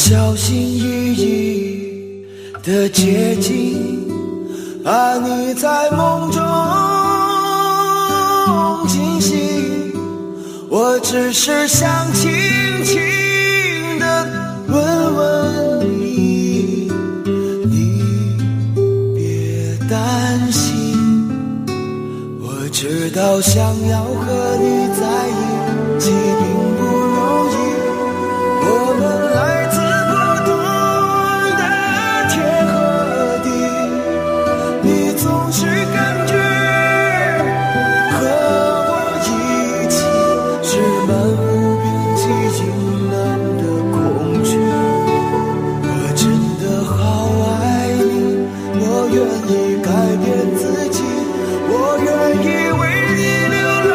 小心翼翼地接近，怕你在梦中惊醒。我只是想轻轻地问问你，你别担心。我知道想要和你在一起并不容易，我们来自不同的天和地，你总是感觉和我一起是漫无边际阴冷的恐惧。我真的好爱你，我愿意改变自己，我愿意为你流浪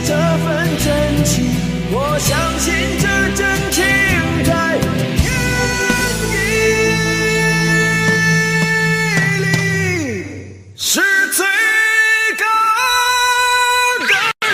这份真情，我相信这真情在天地里是最高的荣。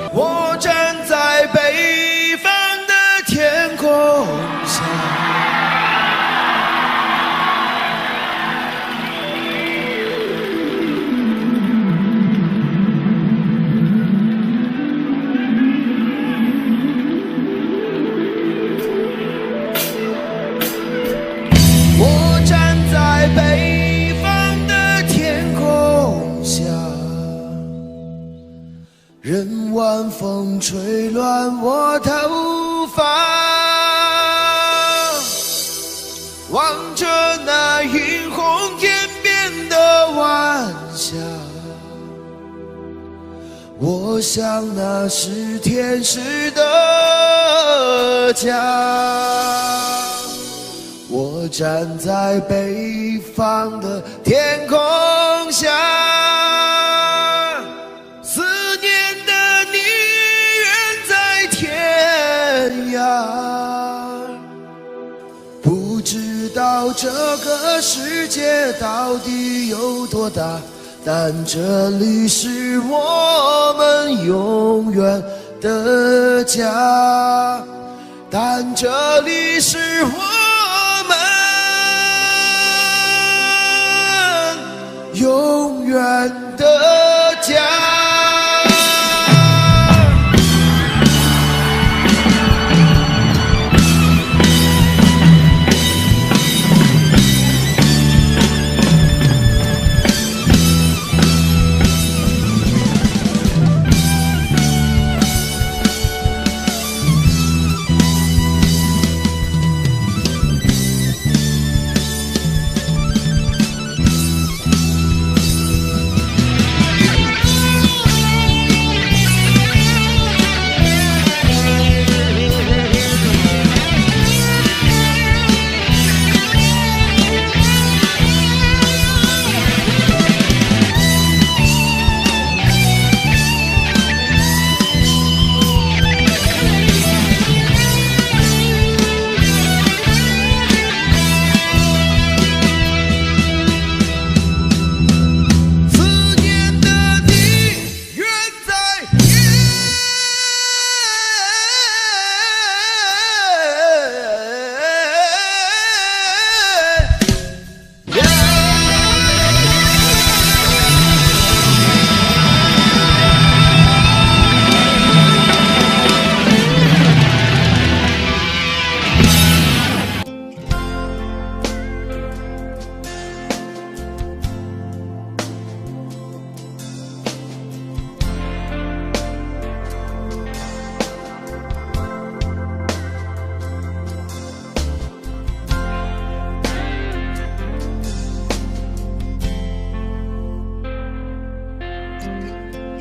我站在北方的天空下，我站在北方的天空下，任晚风吹乱我头发，望着那映红天边的晚霞，我想那是天使的家。我站在北方的天空下，思念的你远在天涯，不知道这个世界到底有多大，但这里是我们永远的家，但这里是我们永远的家。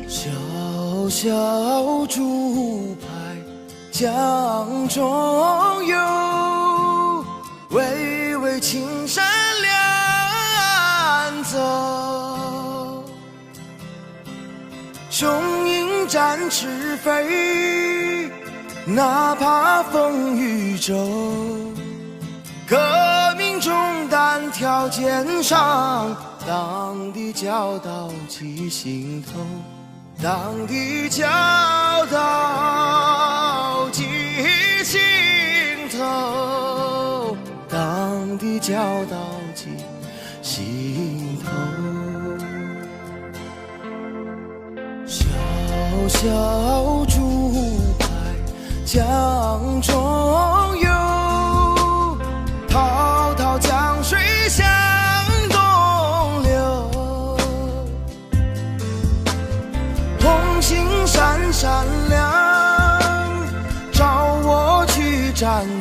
小小竹排江中游，巍巍青山两走，雄鹰展翅飞，哪怕风雨骤。革命中单挑肩上，党的教导记心头，党的教导记心头，党的教导记心头。小小竹排江中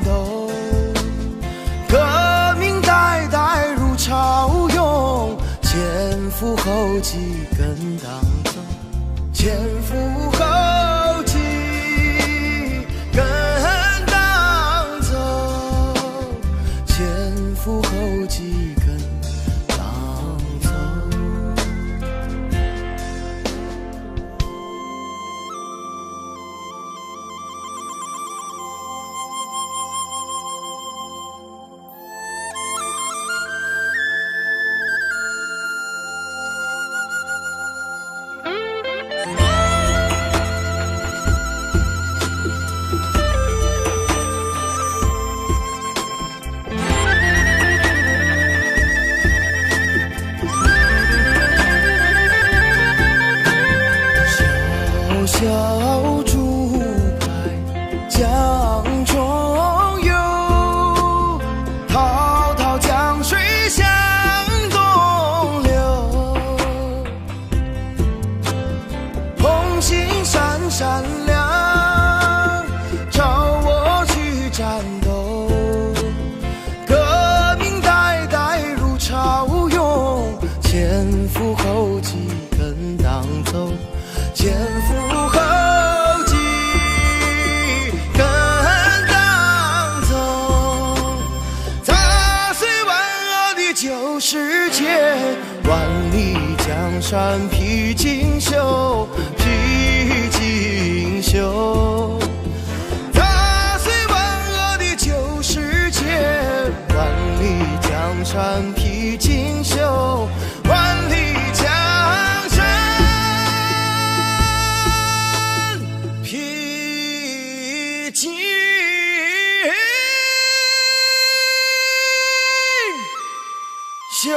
斗，革命代代如潮涌，前赴后继跟党走，前赴后继跟党走，前赴后继跟党走。小竹排江中游，滔滔江水向东流。红星闪闪亮，照我去战斗。革命代代如潮涌，前赴后继跟党走，前赴后继跟党走，踏碎万恶的旧世界，万里江山披锦绣，披锦绣。踏碎万恶的旧世界，万里江山披锦绣，万里江山披锦绣。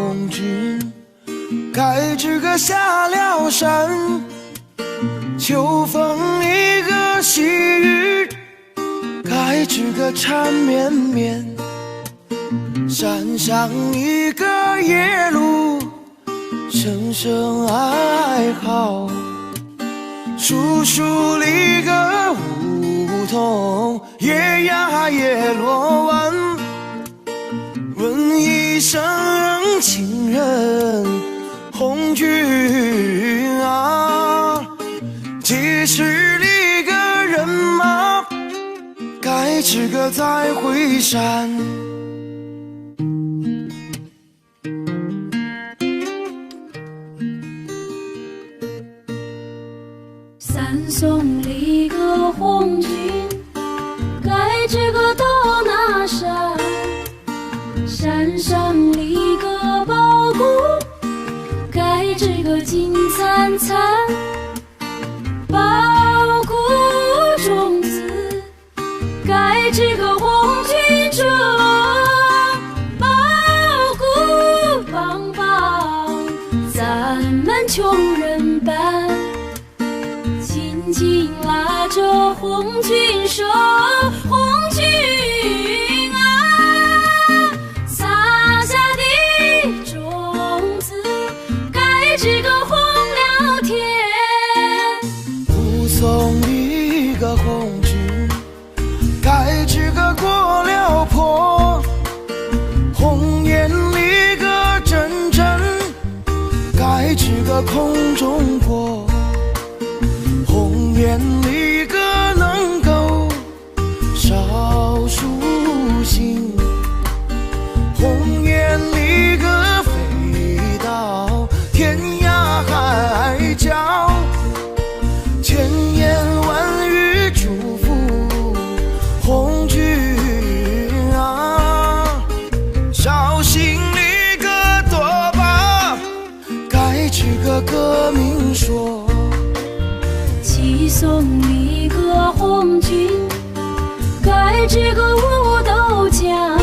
红军，该知个下了山，秋风一个细雨，该知个缠绵绵。山上一个夜路，声声哀嚎。树树里个梧桐，夜呀夜落晚。问一声情人红军啊，几十里个人马，该知个再回山。三松里个红军，该知个到那山。山上里个苞谷，该知个金灿灿。苞谷种子，该知个红军种。苞谷棒棒，咱们穷人办。紧紧拉着红军手，红军啊，撒下的种子，该知个红了天。武松一个红军，该知个过了坡。红颜里个阵阵，该知个空中过。红颜里个能够少数星，红颜里个飞到天涯海角，千言万语祝福红军啊。绍兴里个多把，该知个革命说。七松里个红军，该知个武斗江。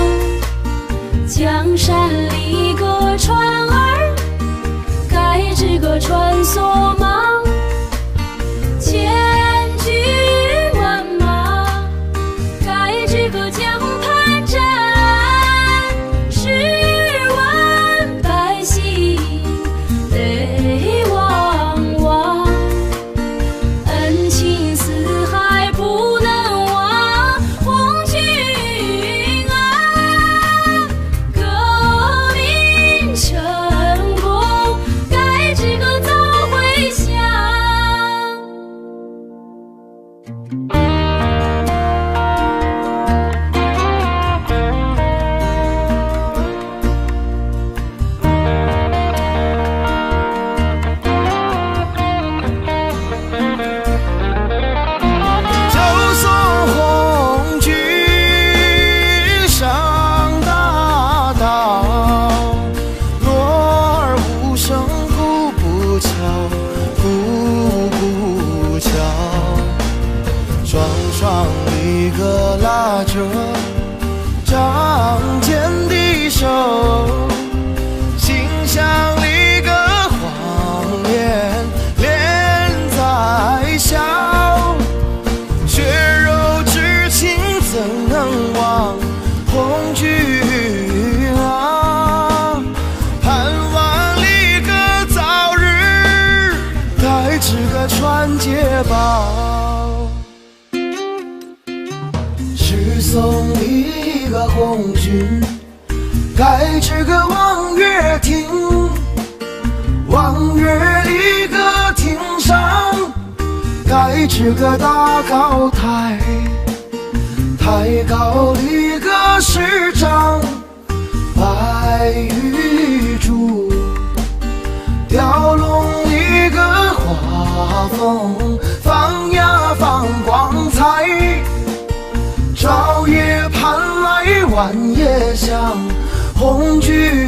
江山里个船儿，该知个穿梭忙。千军万马，该知个江畔站。10万百姓泪汪汪。恩情四海不能忘，红军啊，革命成功，该知个早回乡。双里个拉着仗剑的手，心乡里个谎言连在笑，血肉之情怎能忘红军啊？盼望里个早日该知个传捷报。十松里个红军，该知个望月亭。望月里个亭上，该知个大高台。台高里个石章，白玉柱。雕龙里个画风，放呀放光彩。朝夜盼来晚夜香，红军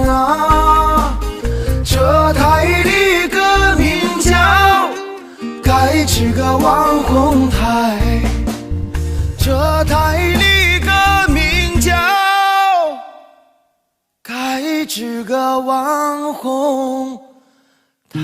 啊，这台里个名叫该知个望红台，这台里个名叫该知是个网红台。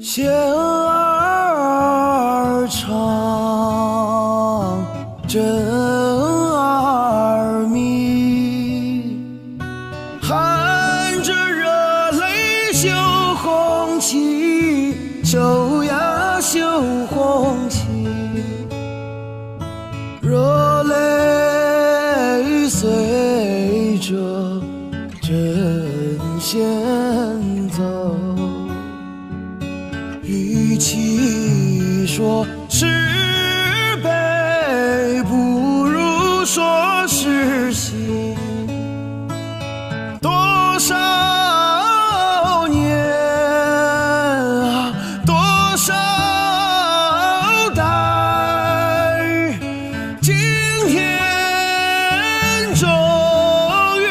仙儿唱，真儿迷，含着热泪绣红旗，绣呀绣红旗，热泪随着针线走。与其说是悲，不如说是喜。多少年啊，多少代，今天终于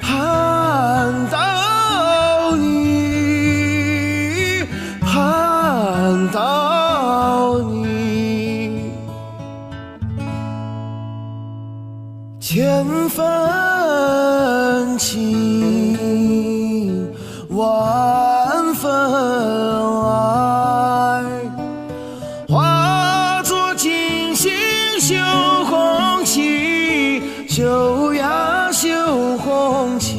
盼到你，盼到你。千分情，万分爱，化作金星绣红旗，绣呀绣红旗。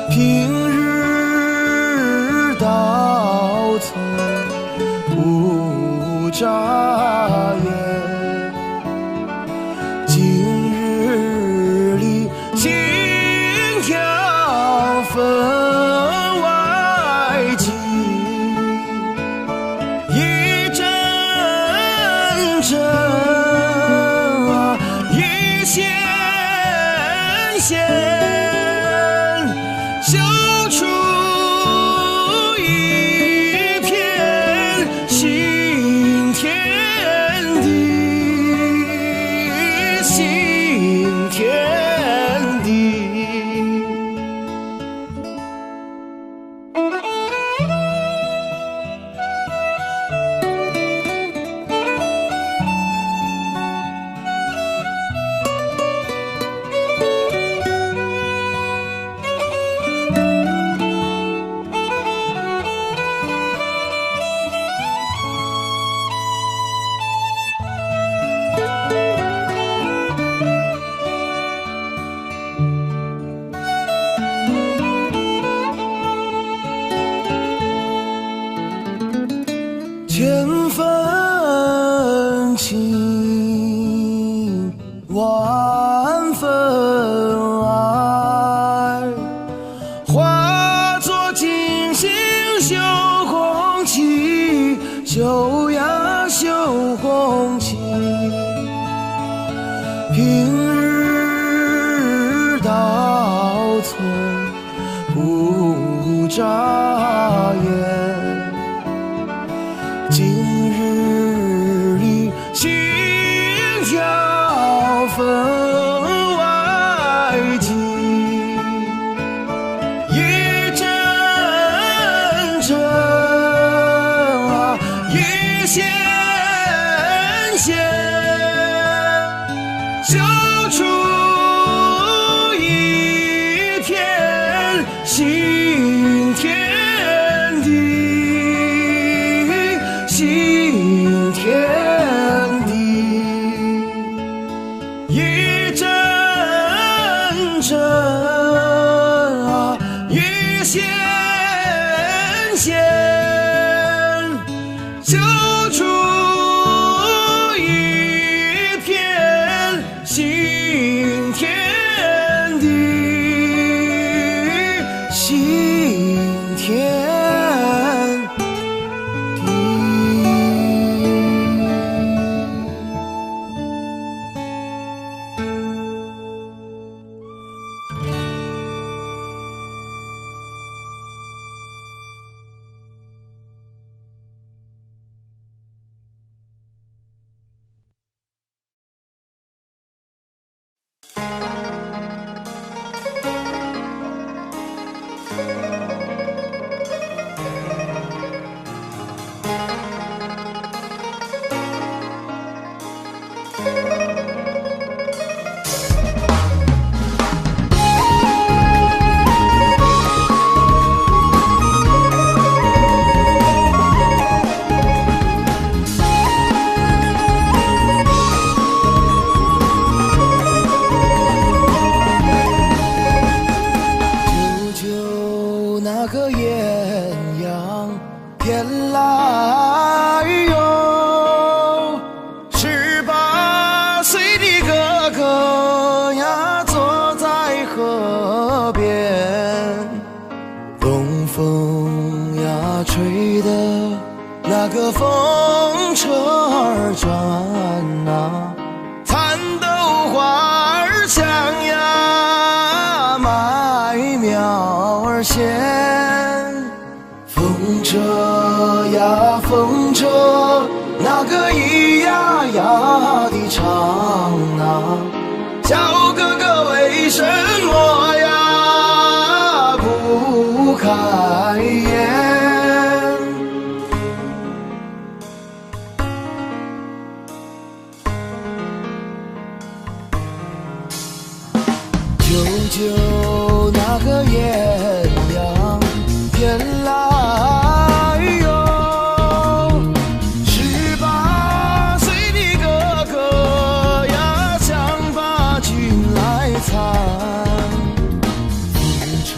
平日到头不眨眼，今日里心跳分外急，一阵阵啊，一线线，绣出一片新天地，新天地。千分情，万分爱，化作金星绣红旗，绣呀绣红旗。平日到头不眨眼，今日里心跳分外急，一阵阵啊，一线线，绣出一片新天地，新天地。一阵阵啊，一线线，绣出一片新天地，新天地。个风车儿转啊，蚕豆花儿香呀，麦苗儿咸。风车呀风车，那个咿呀呀的唱啊，小哥哥为什么呀不开言？舅舅那个艳阳天来哟，18岁的哥哥呀，想把军来参。风车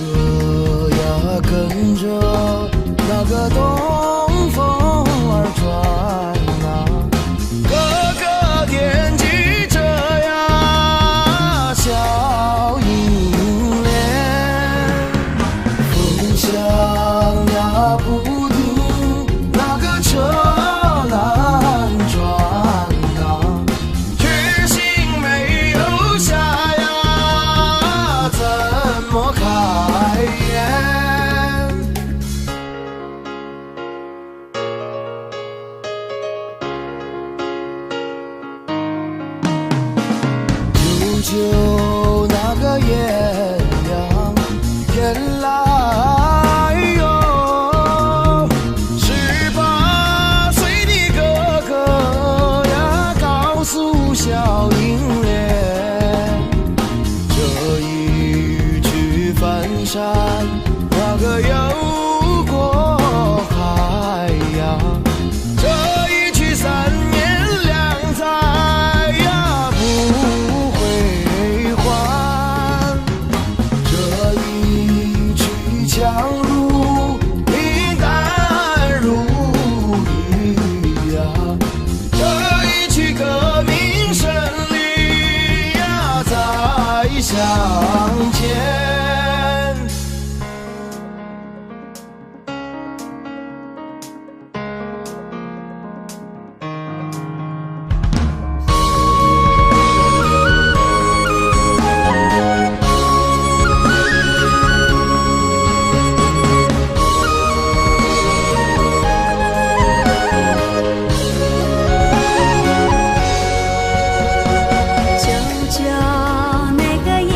呀跟着那个东风儿转啊，哥哥惦记着呀小银莲。风响呀不停，那个车难转啊，决心没有下呀，怎么开言？舅舅那个艳阳天来哟，18岁的哥哥呀，告诉小银莲，这一去翻山，那个又过海呀，这一去3年2载呀，不回还。这一去强如冰，淡如雨呀，这一去革命胜利呀，再相见。舅舅那个艳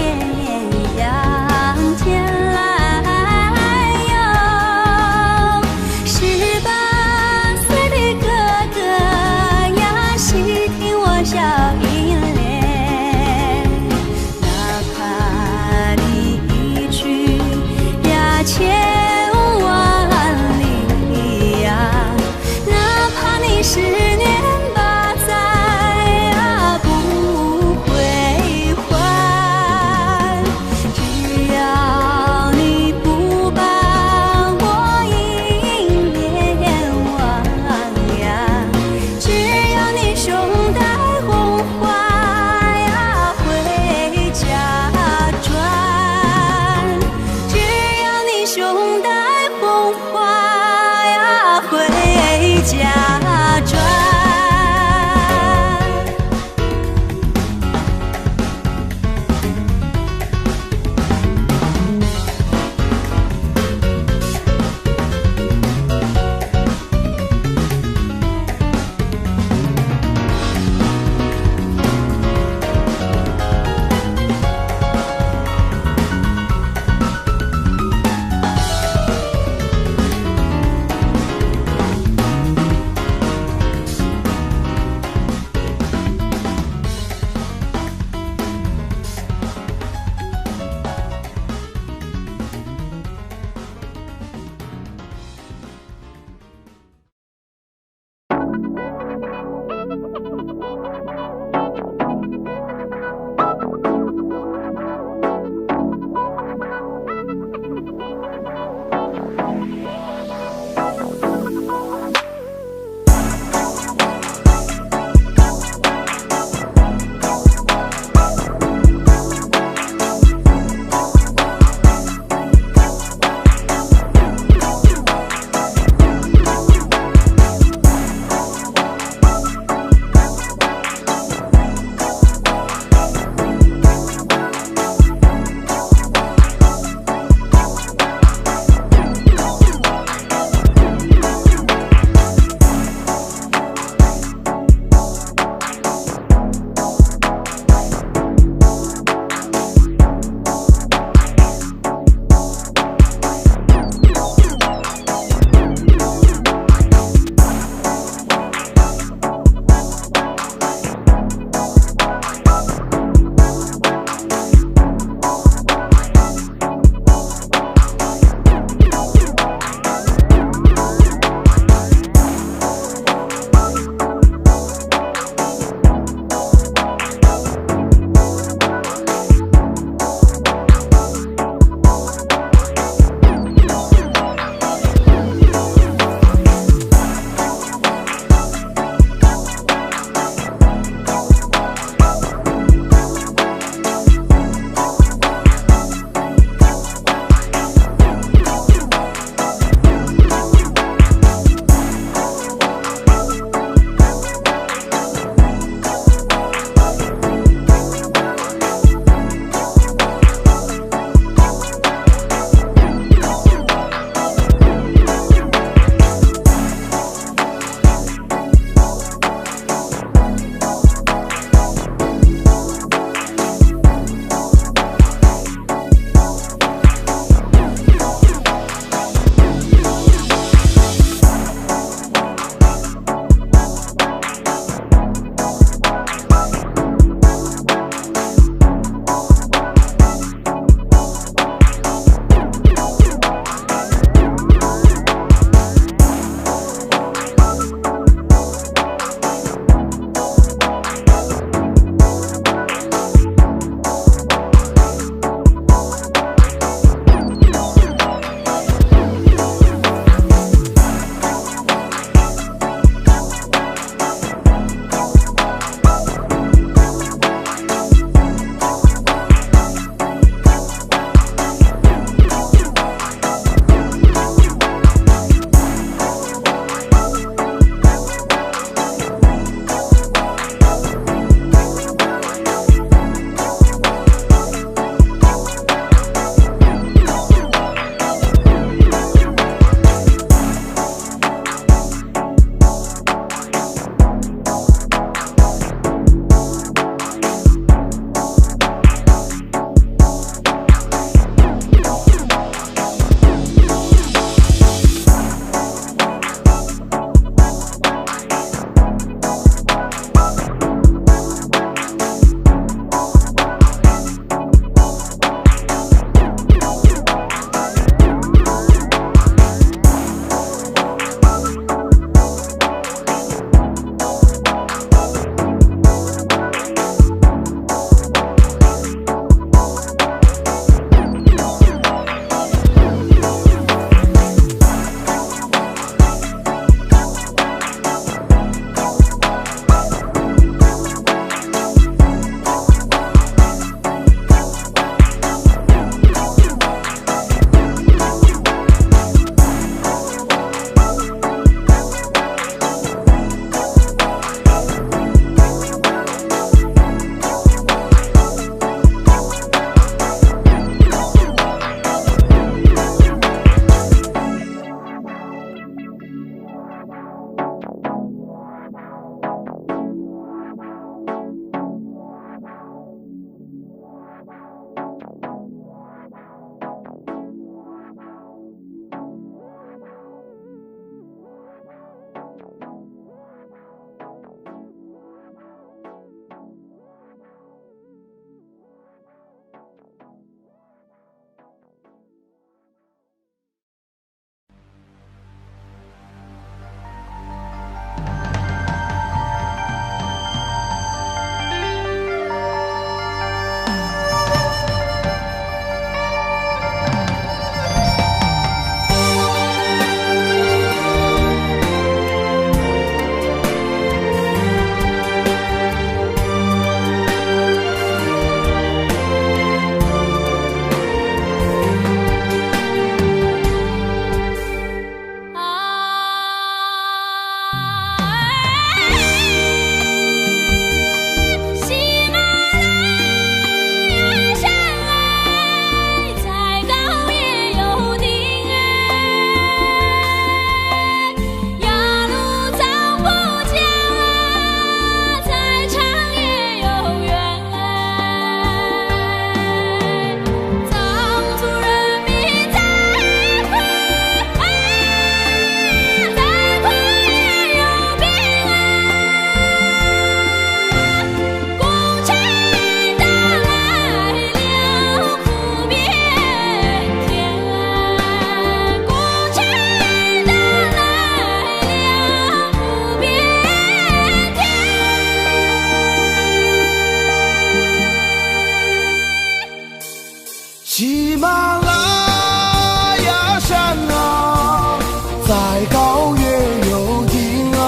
喜马拉雅山啊，在高原有定啊，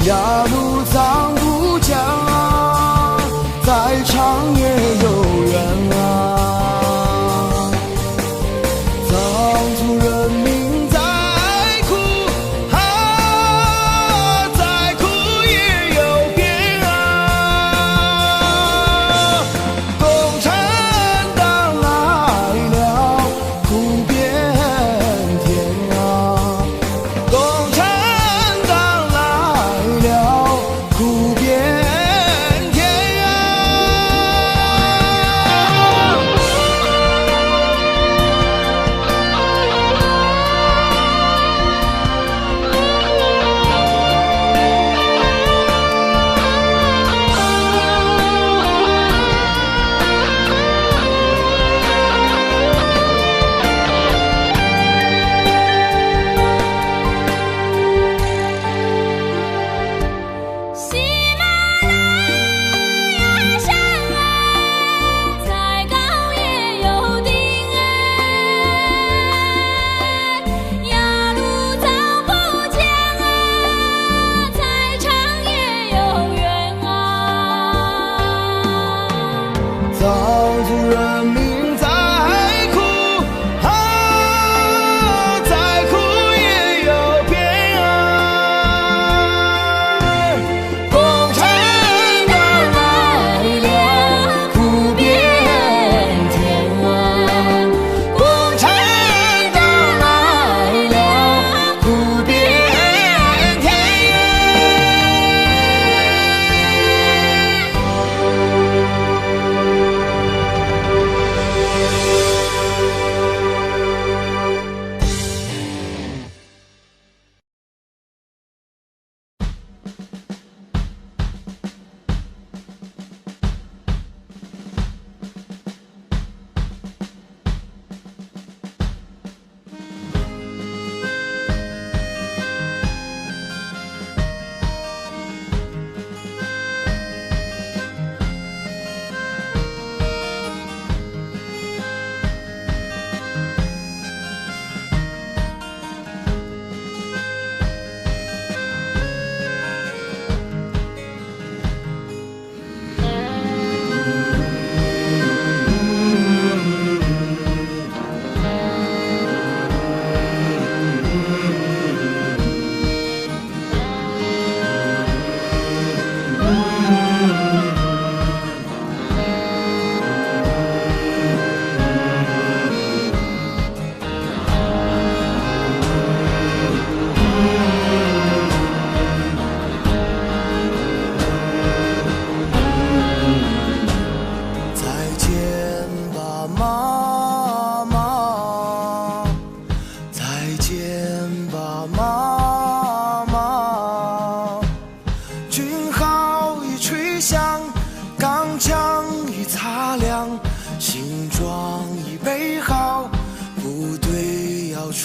雅鲁藏布江啊，在长也有缘啊，藏族人民在哭啊，在哭也有变啊。共产党来了，苦变天啊！共产党来了，苦变天啊！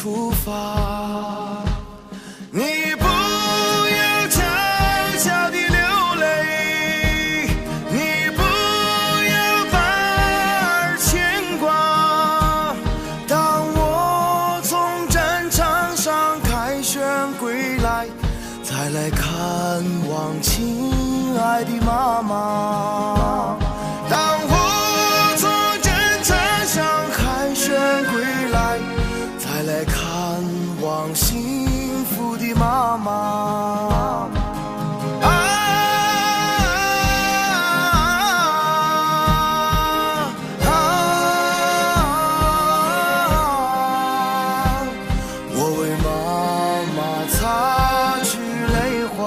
出发。你不要悄悄地流泪，你不要把儿牵挂。当我从战场上凯旋归来，再来看望亲爱的妈妈。当我从战场上凯旋归来，再来看望幸福的妈妈。我为妈妈擦去泪花。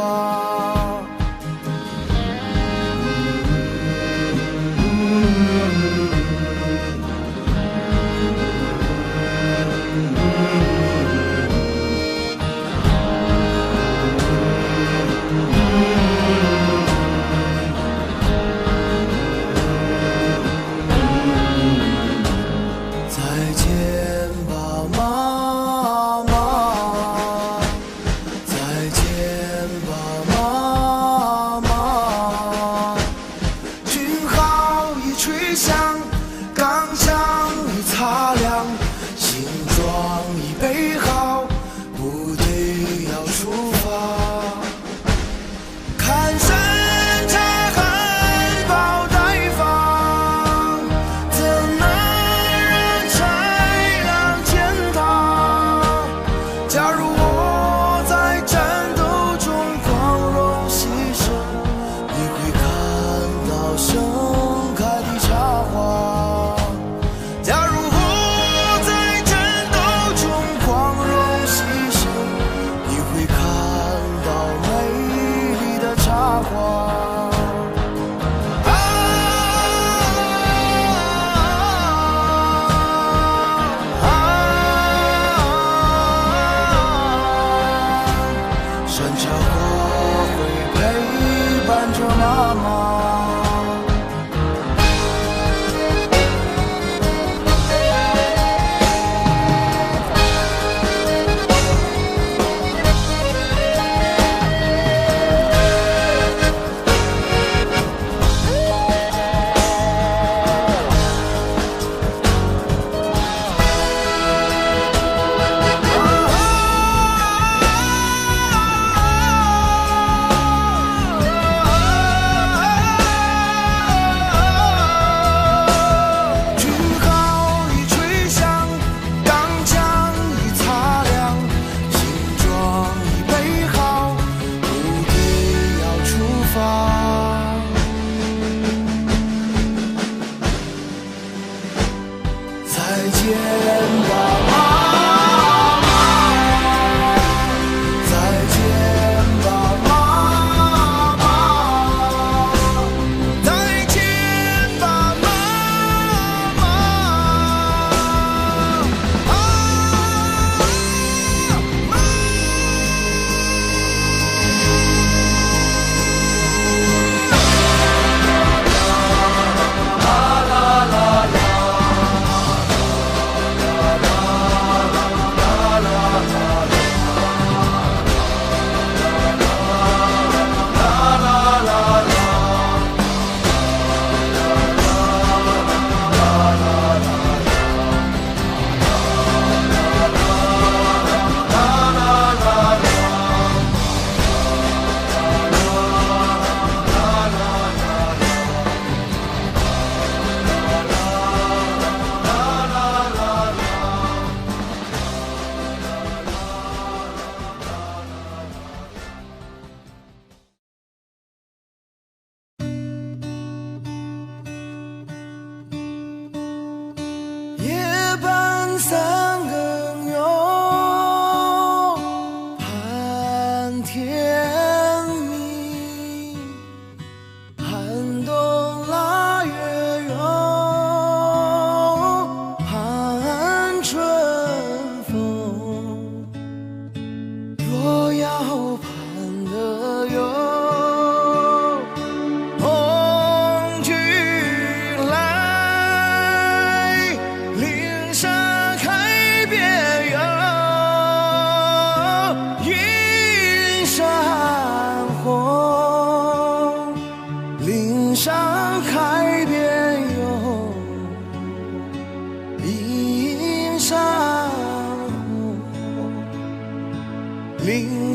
再见吧，妈妈，再见吧，妈妈。军号已吹响，钢枪已擦亮，行装已备好，部队要出发。看审查汉堡待放，怎能让豺狼践踏？假如我在战斗中光荣牺牲，你会看到盛开的茶花。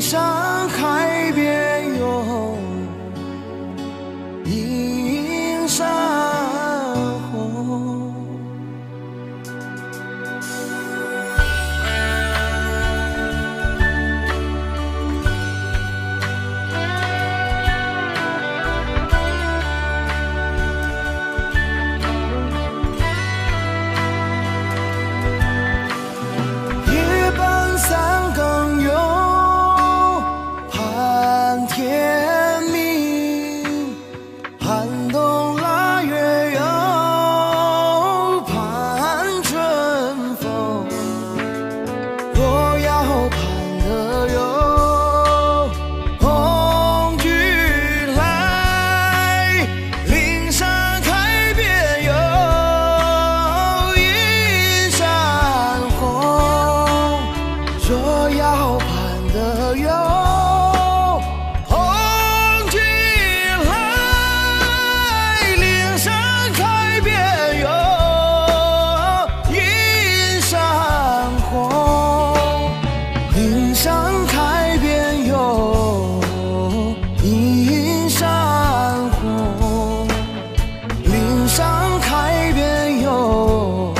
山海边有映山红。夜半三更有盼天明，寒冬腊月有盼春风。若要盼得有红军来，岭山开遍有映山红。若要盼得有红军来，岭山开遍有映山红。岭山开遍有映山红。岭山开遍有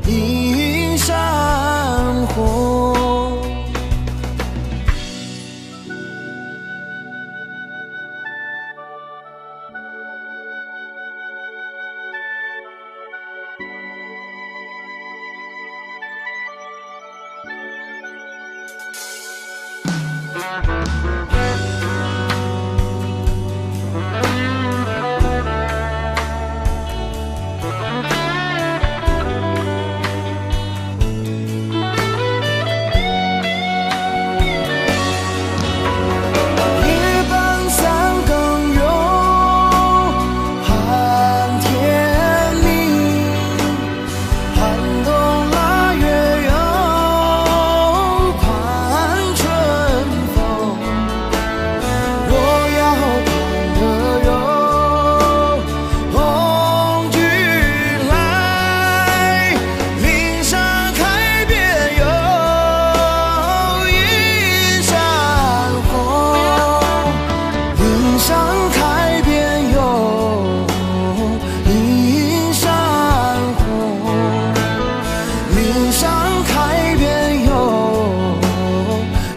映山红。夜半三更有盼天明，寒冬腊月有盼春风。若要盼得有红军来，岭山开遍有映山红。岭山开遍有映山红。岭山开遍有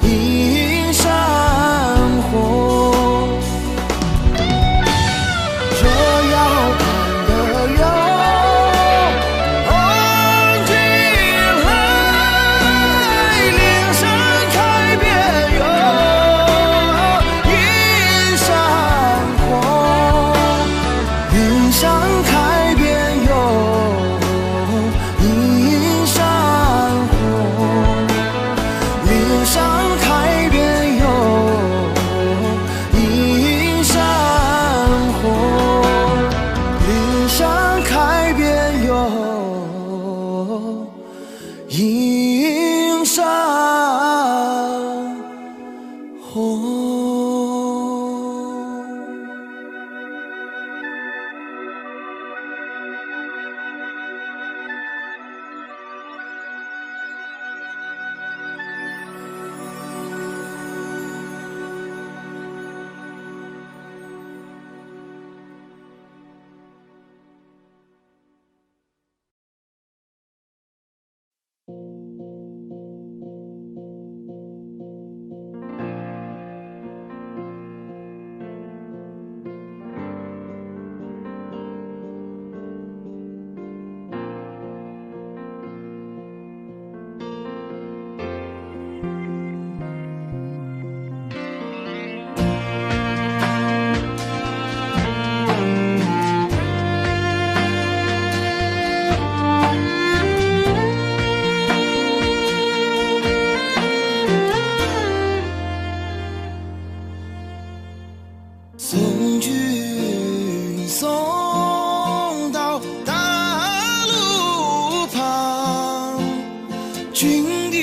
映山红。若要盼得有红军来，岭山开遍有映山红。岭山开遍有映山红。岭山开遍有映山红。岭山开遍有映山红。送君送到大路旁，君的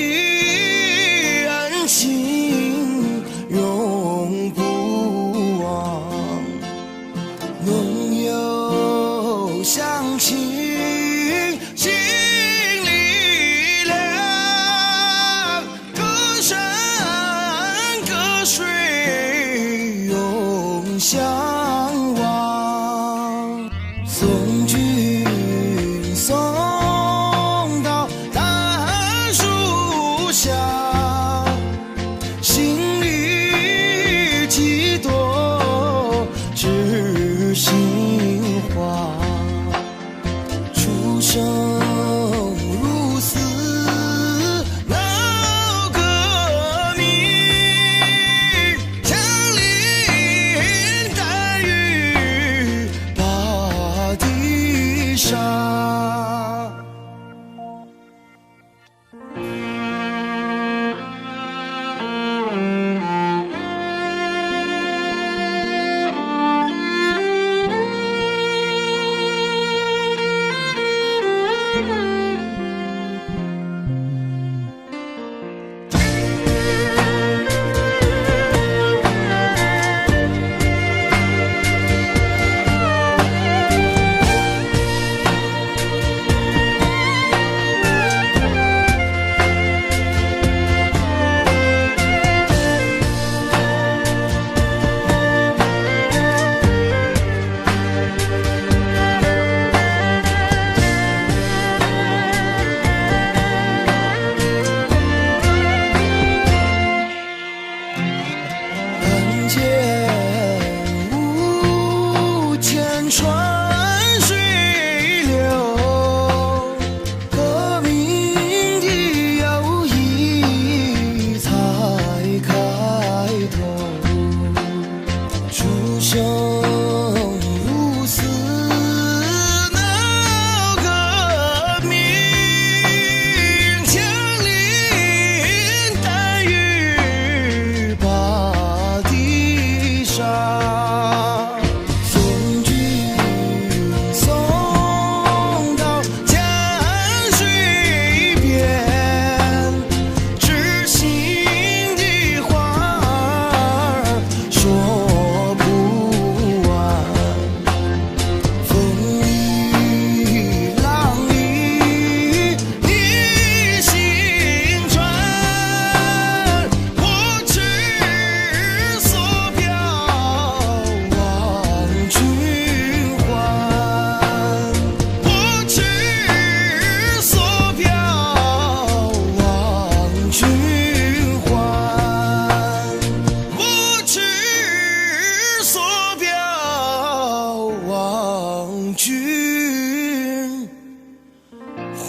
恩情永不忘。浓友乡亲心里亮，歌声送君送到大树下，心里几朵知心花，出生入死闹革命，枪林弹雨把地杀。看见无千川水流，革命的友谊才开头，出生入死闹革命，枪林弹雨把地杀。送君送到江水边，知心的话儿说不完，风里浪里你心转，我只所表望君还，我只所表望君还，我只所表望君还。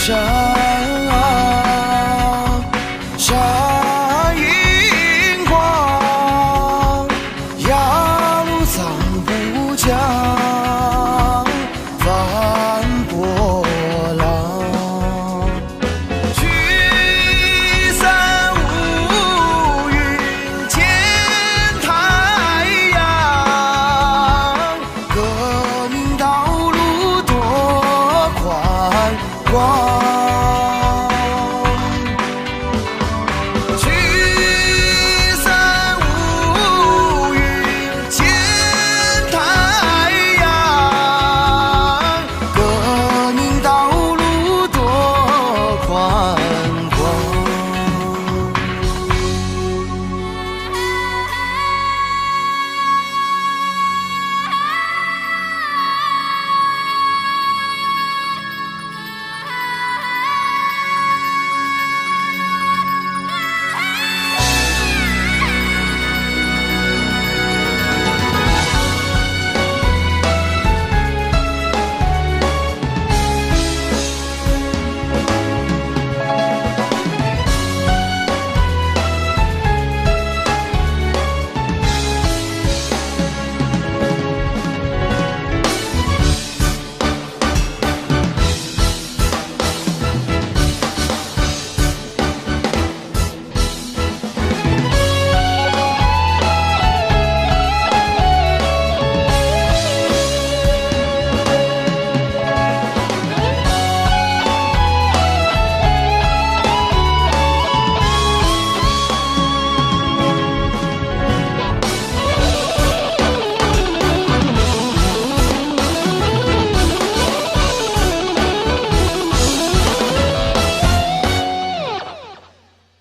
山闪银光，扬桑不江，聚散无语见太阳，革命道路多宽广。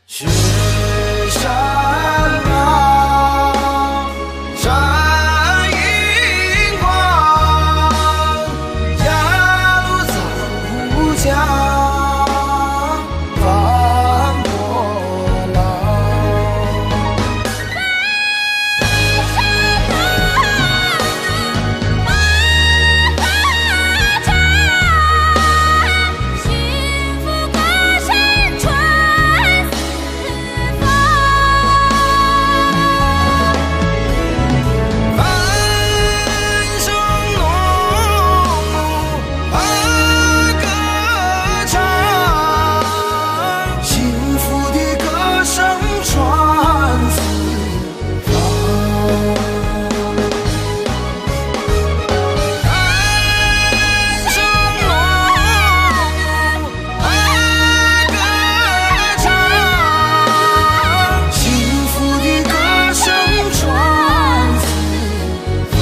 雪山啊，山映光，压路藏乌江，翻波浪。幸福歌声传四方。繁声浓雾歌唱，幸福的歌声传四方。繁声浓雾歌唱，幸福的歌声传四方。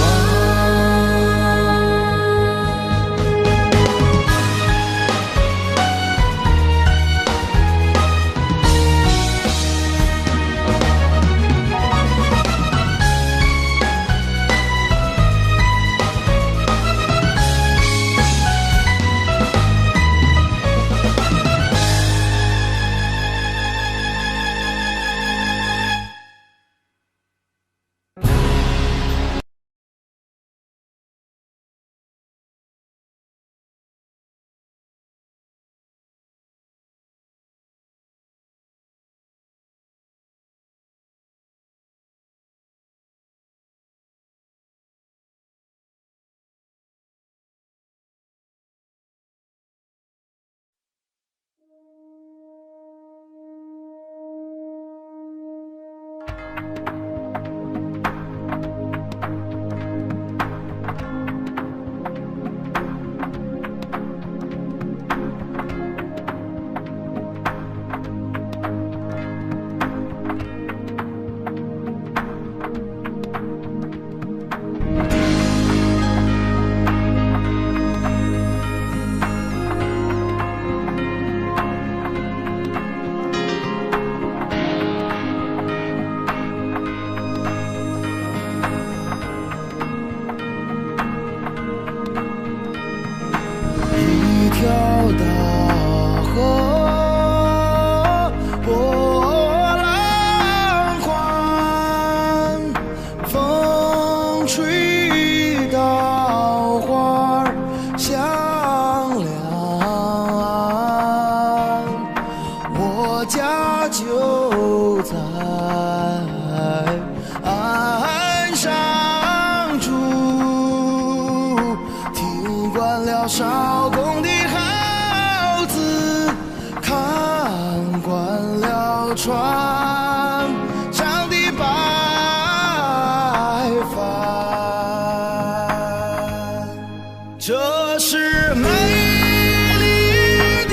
一条大河波浪宽，风吹稻花香两岸，我家就在岸上住，听惯了少公的号子，看惯了船上的白帆，这是美丽的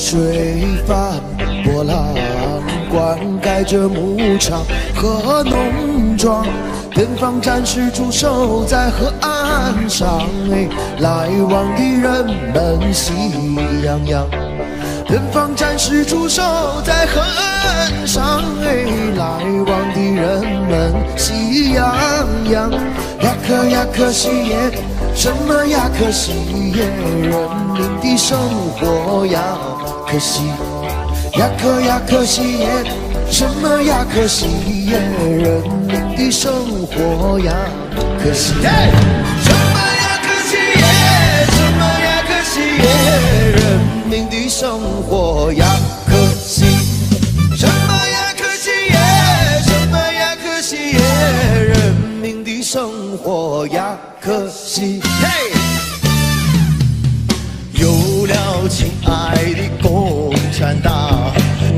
水翻波浪，灌溉着牧场和农庄。远方战士驻守在河岸上，来往的人们喜洋洋。远方战士驻守在河岸上，来往的人们喜洋洋。呀可呀可惜耶，什么呀可惜耶，人民的生活呀可惜。呀可呀可惜耶，什么呀可惜耶，人民的生活呀可惜。什么呀可惜耶，什么呀可惜耶，人民的生活呀可惜。什么呀可惜耶，什么呀可惜耶，人民的生活呀可惜。有了亲爱的共产党，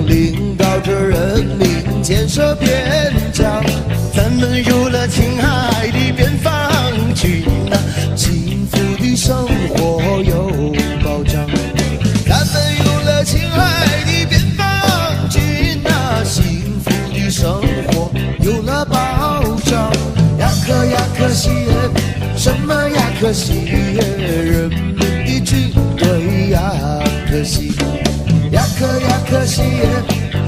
领导着人民建设边疆，咱们有了亲爱的边防军啊，幸福的生活有保障。咱们有了亲爱的边防军啊，幸福的生活有了保障。呀可呀可惜耶，什么呀可惜耶，人民的军队呀可惜。呀可呀可惜耶，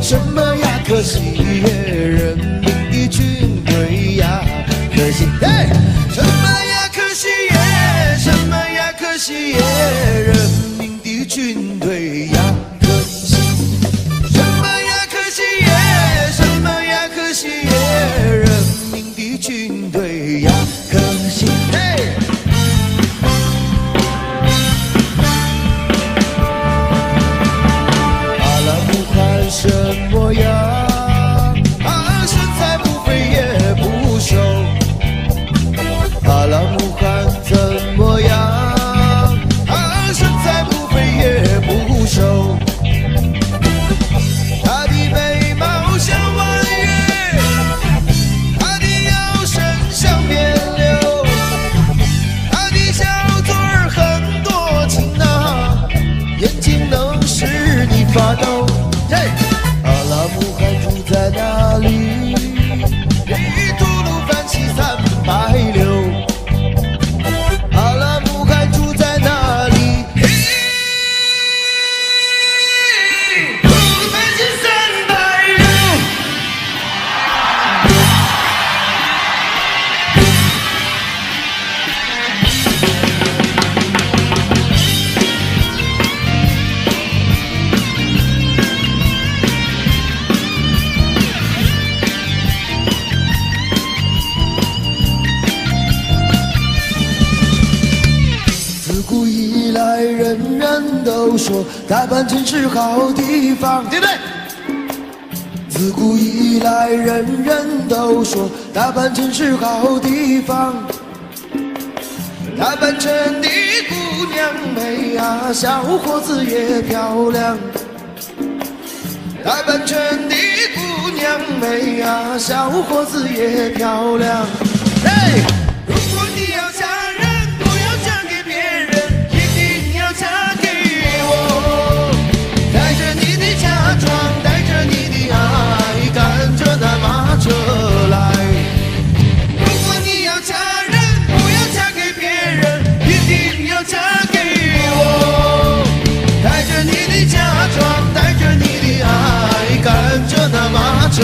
什么呀可惜耶，人民的军队呀可惜。什么呀可惜耶，什么呀可惜耶，人民的军队呀可惜。什么呀可惜耶，什么呀可惜耶，人民的军队呀可惜。什么样啊，身材不肥也不瘦，阿拉木汗怎么样啊，身材不肥也不瘦。他的眉毛像弯月，他的腰身像扁柳，他的小嘴儿很多情啊，眼睛能使你发抖。阿拉木汗住在哪里？吐鲁番西360。阿拉木汗住在哪里？吐鲁番西360。人人都说大阪真是好地方，对不对？自古以来，人人都说大阪真是好地方。大阪城的姑娘美啊，小伙子也漂亮。大阪城的姑娘美啊，小伙子也漂亮。如果你要嫁人，不要嫁给别人，嫁给我，带着你的嫁妆，带着你的爱，赶着那马车来。如果你要嫁人，不要嫁给别人，一定要嫁给我，带着你的嫁妆，带着你的爱，赶着那马车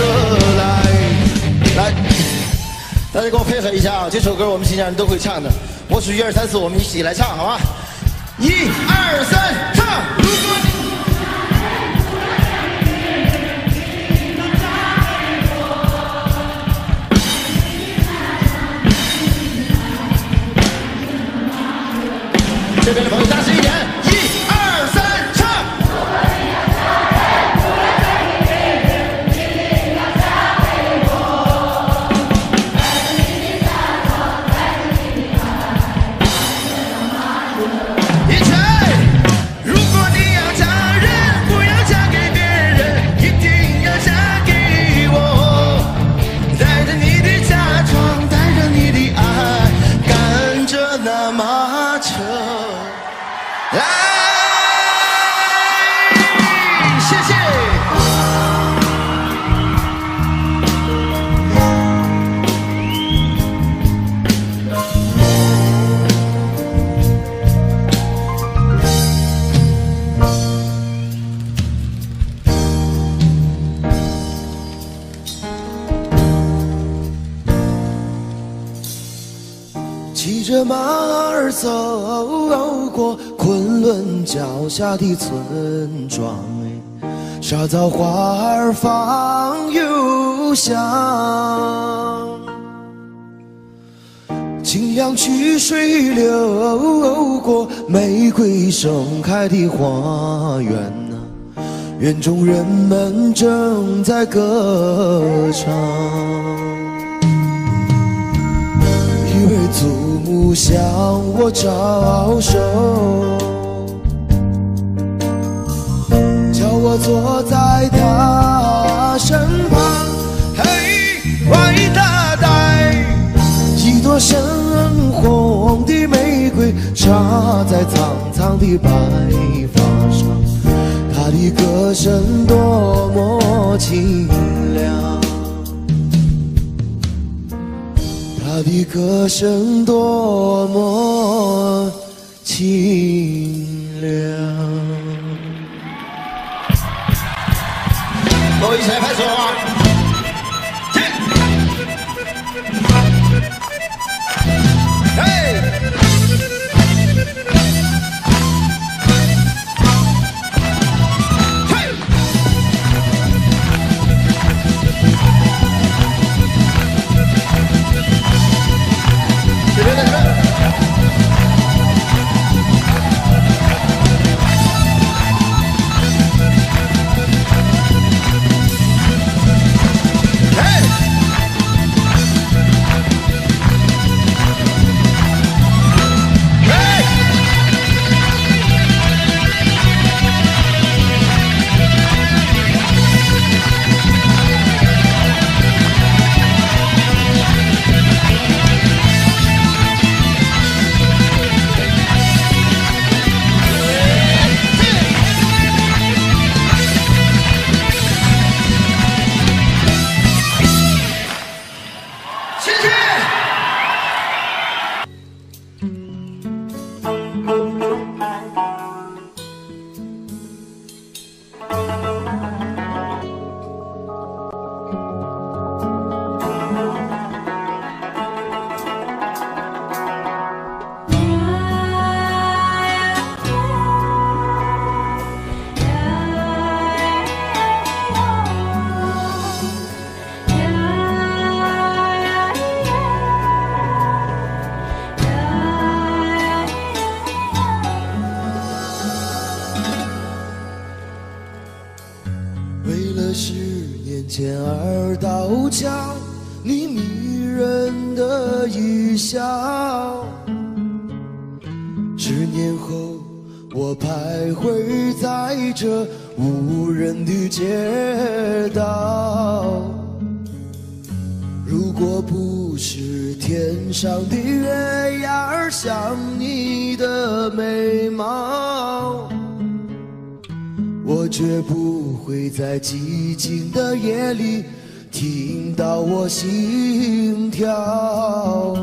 来。来，大家给我配合一下啊！这首歌我们新疆人都会唱的，我数1、2、3、4，我们一起来唱，好吧？1、2、3，唱！如果这边的朋友大声一点！1、2、3，唱！骑着马儿走过昆仑脚下的村庄，沙枣花儿放幽香，清凉曲水流过玫瑰盛开的花园啊，园中人们正在歌唱。一位祖母向我招手，叫我坐在她身旁。嘿，外大带一朵深红的玫瑰插在苍苍的白发上，她的歌声多么清凉，她的歌声多么清凉。各位一起来拍手啊！嘿！这边这边。牵儿到桥，你迷人的一笑。10年后，我徘徊在这无人的街道。如果不是天上的月牙儿像你的眉毛，我绝不会在寂静的夜里听到我心跳。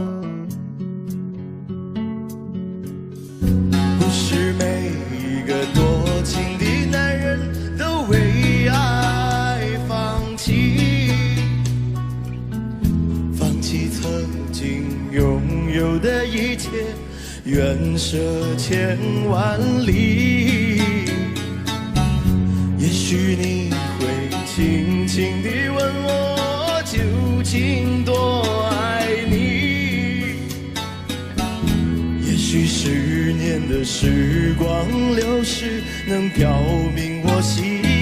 不是每一个多情的男人都为爱放弃，放弃曾经拥有的一切，愿舍千万里。也许你会轻轻地问我究竟多爱你，也许10年的时光流逝能表明我心意。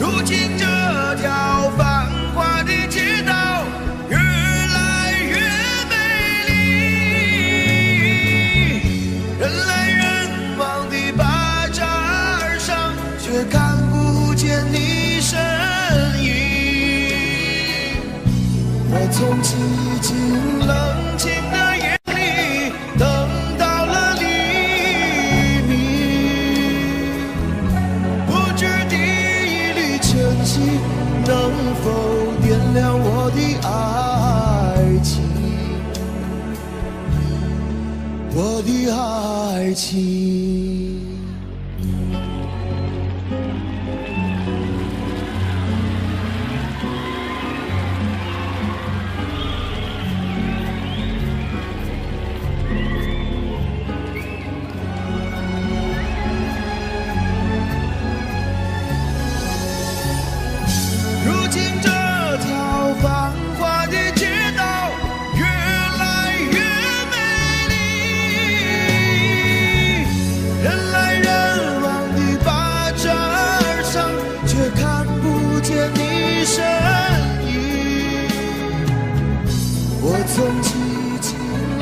如今这条的爱情。如今这条繁华的街道越来越美丽，人来人往的巴扎上，却看不见你身影。我曾寂静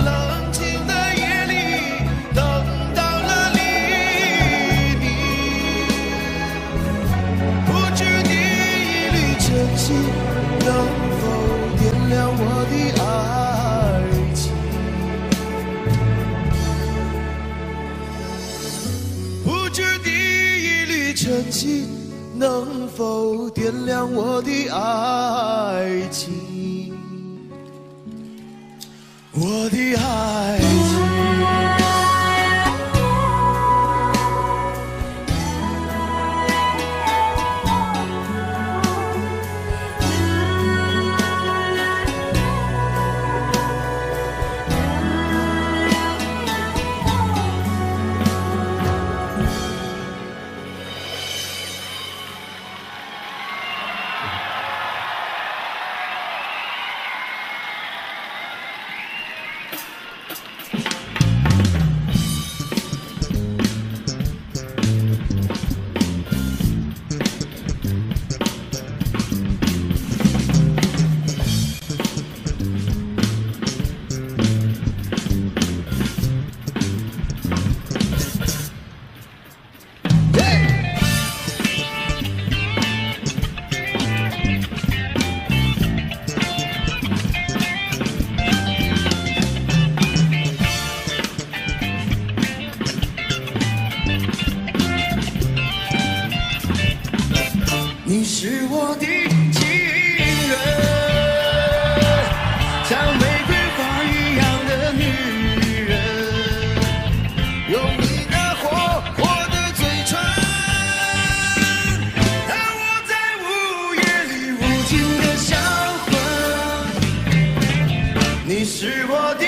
冷清的夜里等到了黎明，不知你一缕真心能否点亮我的爱情，不知你一缕真心能否点亮我的爱情，我的爱情。你是我的情人，像玫瑰花一样的女人，用你那火火的嘴唇，让我在午夜里无尽的销魂。你是我的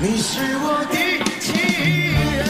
你是我的情人。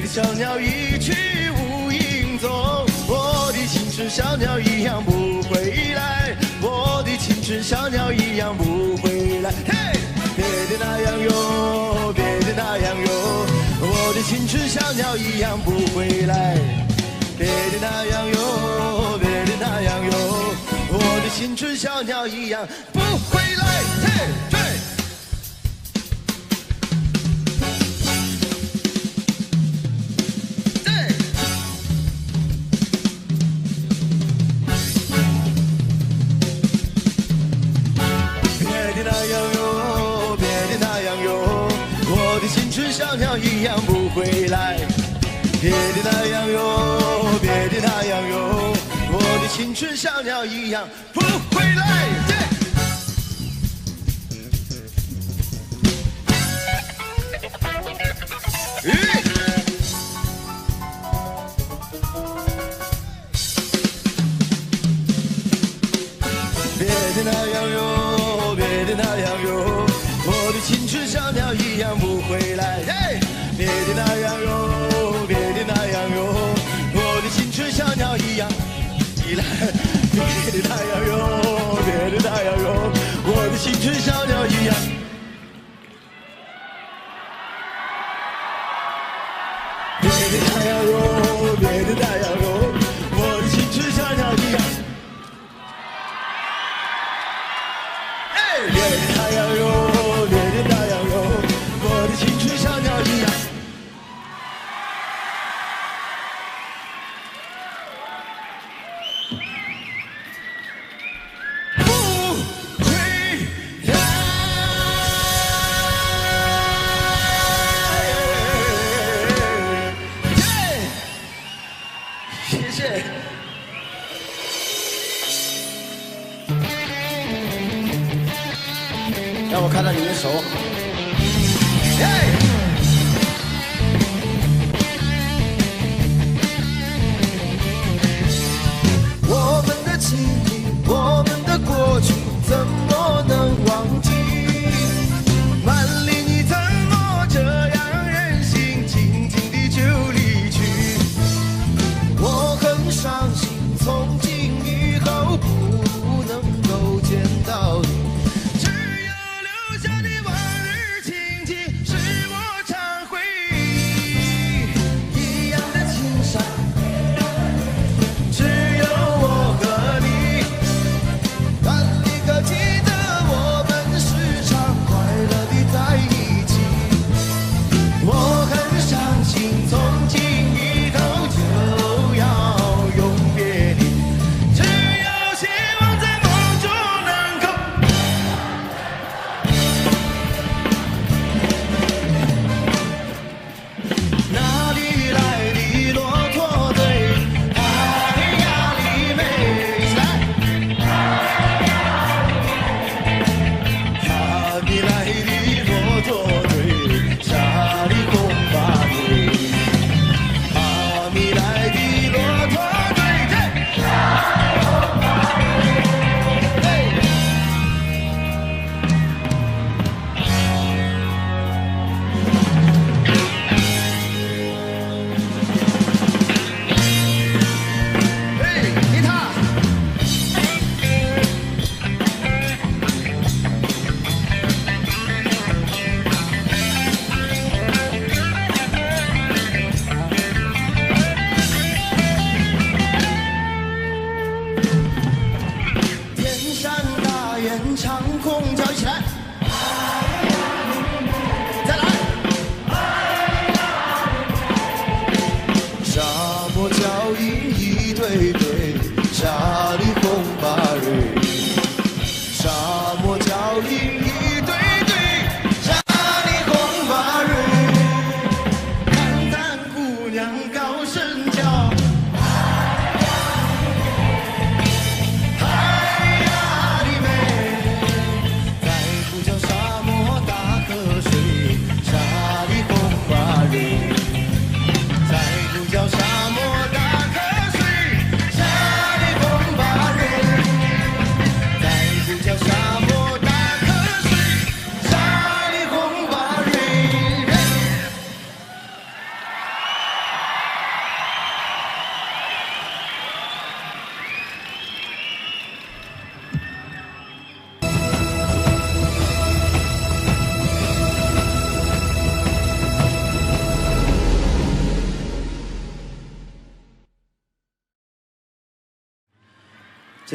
的小鸟一去无影踪，我的青春小鸟一样不回来，我的青春小鸟一样不回来。嘿，别的那样哟，别的那样哟，我的青春小鸟一样不回来。别的那样哟，别的那样哟，我的青春小鸟一样不回来。嘿，对。小鸟一样不回来，别的那样哟，别的那样哟，我的青春小鸟一样不回来。别的那样哟，别的那样哟，我的青春小鸟一样不回来。别的那样哟，别的那样哟，我的青春小鸟一样依赖。别的那样哟，别的那样哟，我的青春小鸟一样。别的那样哟，别的那样哟，我的青春小鸟一样。别的那样哟，别的那样哟，我的青春小鸟一样。不回来。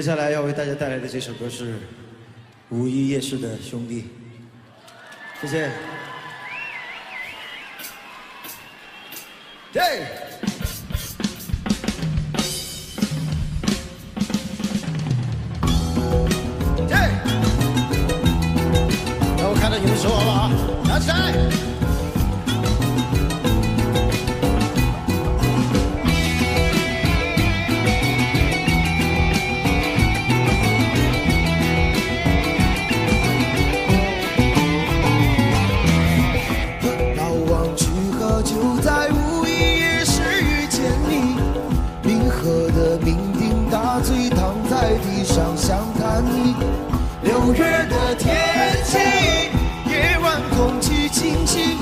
接下来要为大家带来的这首歌是五一夜市的兄弟，谢谢。对。让我看到你们说吧，拿起来。6月的天气，夜晚空气清新。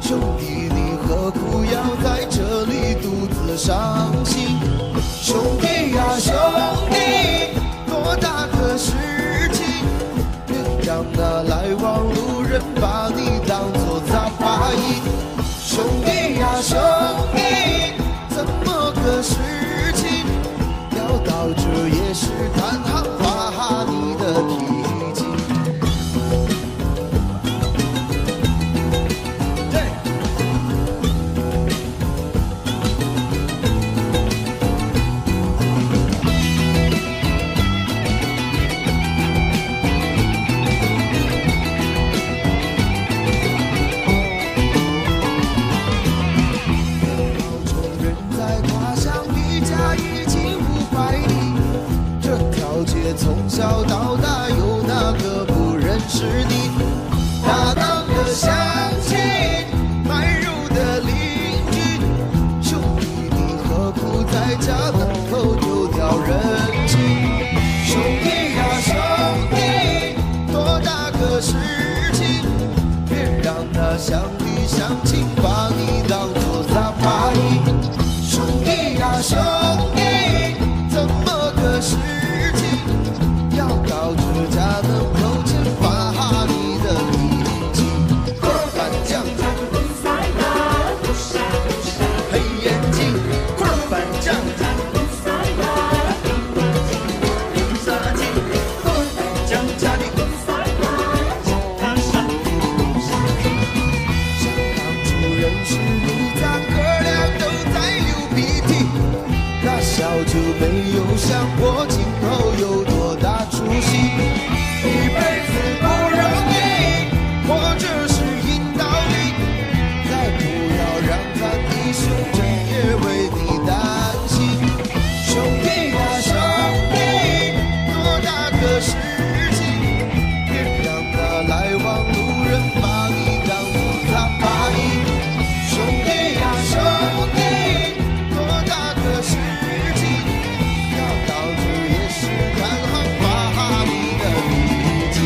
兄弟，你何苦要在这里独自伤心？兄弟呀，兄弟，多大个事情，别让那来往路人把你当作杂牌。兄弟呀，兄弟，怎么个事情，要到这夜市摊行发你的脾气？从小到大，有哪个不认识你？大当的乡亲，卖肉的邻居，兄弟，你何苦在家门口丢掉人情？兄弟呀，兄弟，多大个事情，别让那乡里乡亲把你当作杂牌。兄弟呀，兄弟，怎么个事情，要到这家门口前发你的脾气？锅板酱，黑眼睛，锅板酱，杀鸡，锅板酱加的。想当初认识你，咱哥俩都在流鼻涕，那小就没有想过今后有多大出息。一辈子不容易，活着是硬道理，再不要让咱弟兄整夜为你担心。兄弟呀，兄弟，多大个事情，别让那来往路人把你当作杂牌。兄弟呀，兄弟，多大个事情，要到这夜市摊行发你的脾气。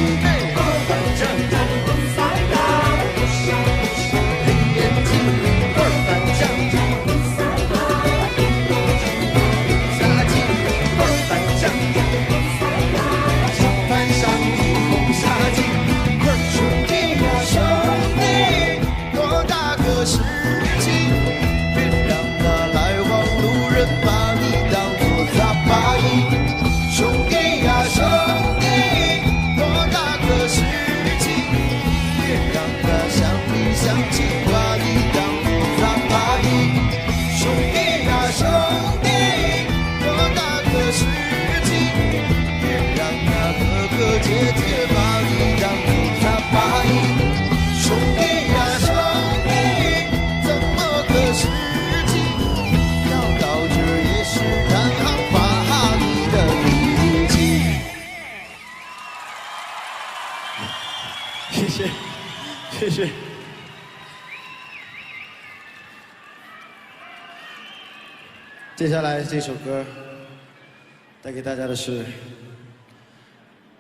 锅板酱，黑眼睛，锅板酱，杀鸡，锅板酱，摊上一红杀鸡。兄弟呀，兄弟，多大个事情，别让那来往路人把你当作杂牌。兄弟呀，兄弟，多大个事情，别让那乡里乡亲把你当作杂牌。兄弟呀，兄弟，多大个事情，别让那哥哥姐姐把你当作杂牌。兄弟呀，兄弟，怎么个事情，要到这夜市摊行发你的脾气？谢谢，谢谢。接下来这首歌带给大家的是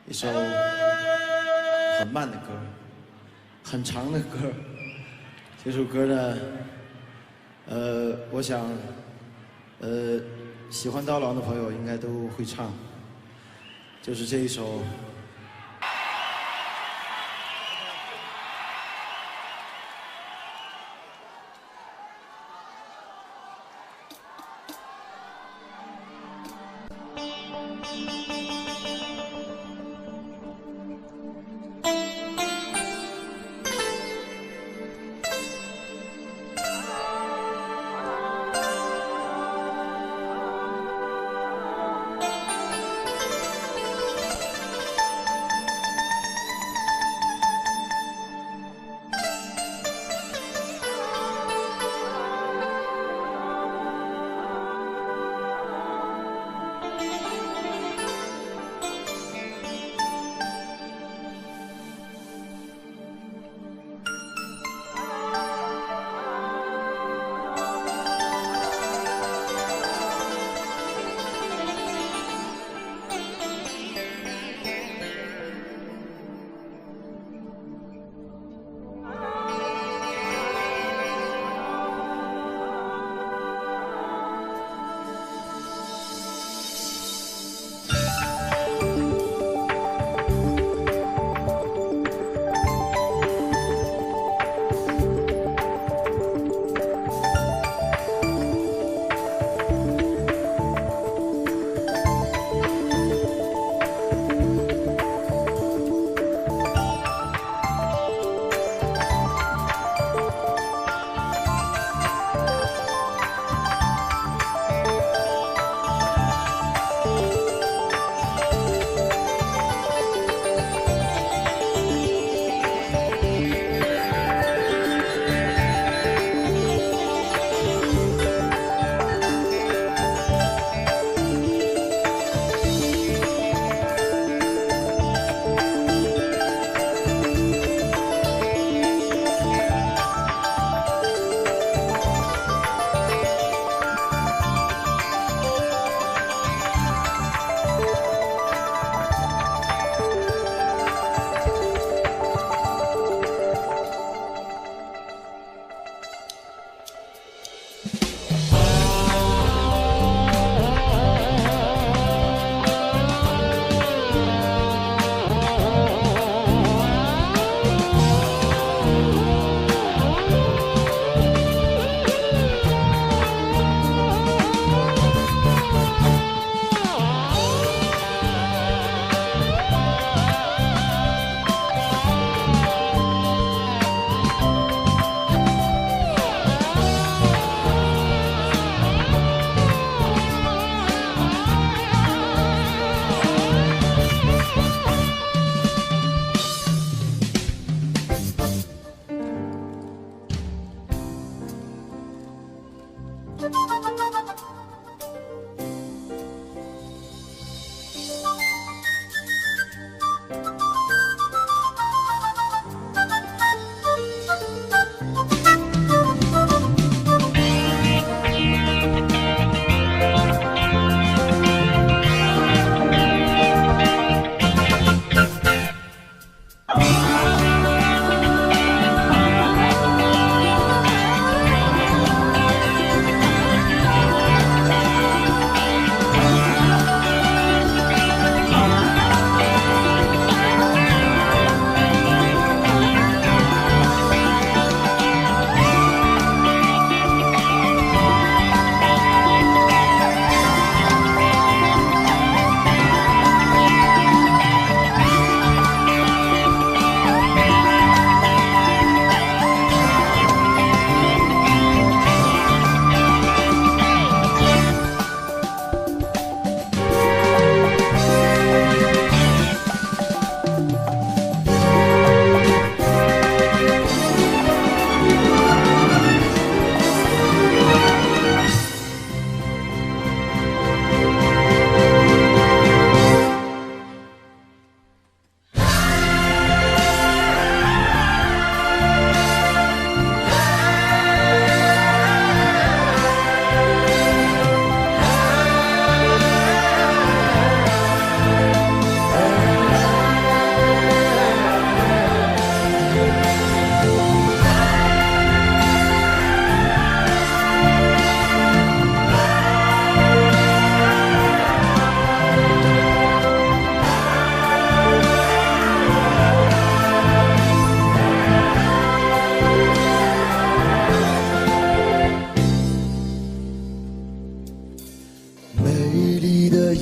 一首很慢的歌，很长的歌。这首歌呢，我想，喜欢刀郎的朋友应该都会唱，就是这一首。